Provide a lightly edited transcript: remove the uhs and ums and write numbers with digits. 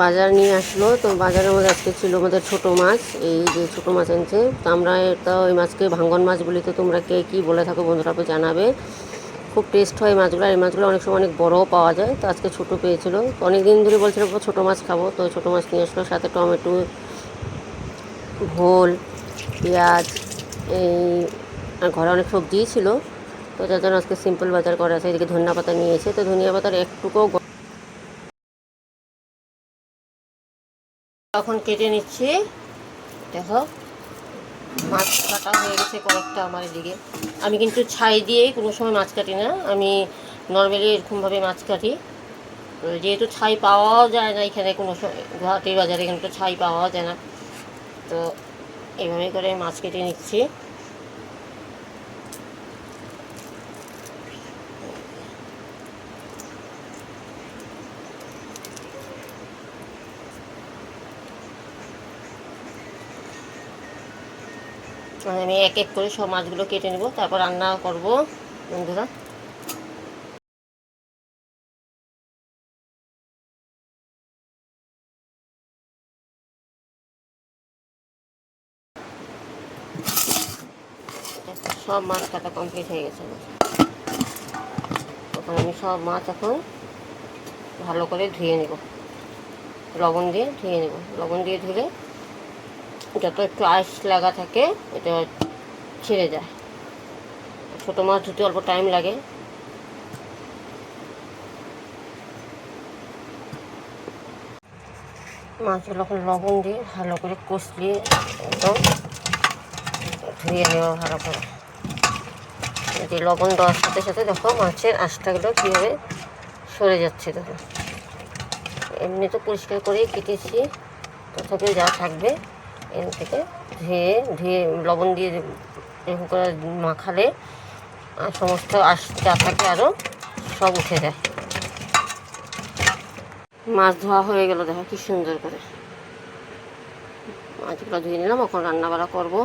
বাজার নিয়ে আসলো। তো বাজারের মধ্যে আজকে ছিল আমাদের ছোটো মাছ, এই যে ছোটো মাছ আনছে। তো আমরা তো ওই মাছকে ভাঙ্গন মাছ বলি। তো তোমরা কে কী বলে থাকো বন্ধুরা জানাবে। খুব টেস্ট হয় মাছগুলো। এই মাছগুলো অনেক সময় অনেক বড়ও পাওয়া যায়। তো আজকে ছোটো পেয়েছিল। তো অনেক দিন ধরে বলছিল ছোটো মাছ খাবো। তো ছোটো মাছ নিয়ে আসলো, সাথে টমেটো, ভোল, পেঁয়াজ, এই আর ঘরে অনেক সবজিই ছিল। তো যার জন্য আজকে সিম্পল বাজার করা আছে। এদিকে ধনিয়া পাতা নিয়েছে। তো ধনিয়া পাতার একটুকু এখন কেটে নিচ্ছি। দেখো মাছ কাটা হয়ে গেছে কয়েকটা আমার এদিকে। আমি কিন্তু ছাই দিয়েই কোনো সময় মাছ কাটি না, আমি নর্মালি এরকমভাবে মাছ কাটি। যেহেতু ছাই পাওয়াও যায় না এখানে, কোনো সময় গুয়াহাটির বাজারে কিন্তু ছাই পাওয়া যায় না, তো এইভাবে করে মাছ কেটে নিচ্ছি। আমি এক এক করে সব মাছগুলো কেটে নেব, তারপর রান্না করব বন্ধুরা। সব মাছ কাটা কমপ্লিট হয়ে গেছে। তখন আমি সব মাছ এখন ভালো করে ধুয়ে নেব, লবণ দিয়ে ধুয়ে নেব। লবণ দিয়ে ধুলে যত একটু আইস লাগা থাকে এটা ছেড়ে যায়। ছোটো মাছ ধুতে অল্প টাইম লাগে। মাছগুলো এখন লবণ দিয়ে ভালো করে কষলিয়ে একদম ধুয়ে নেওয়া ভালো করে। যে লবণ দেওয়ার সাথে সাথে দেখো মাছের আঁশটাগুলো কীভাবে সরে যাচ্ছে। দেখো এমনি তো পরিষ্কার করেই কেটেছি, তথাপিও যা থাকবে এর থেকে ধুয়ে ধুয়ে লবণ দিয়ে এরকম করে মাখালে আর সমস্ত আঁশ যা থাকে আরও সব উঠে যায়। মাছ ধোয়া হয়ে গেল, দেখো কি সুন্দর করে মাছগুলো ধুয়ে নিলাম। এখন রান্না বাড়া করবো।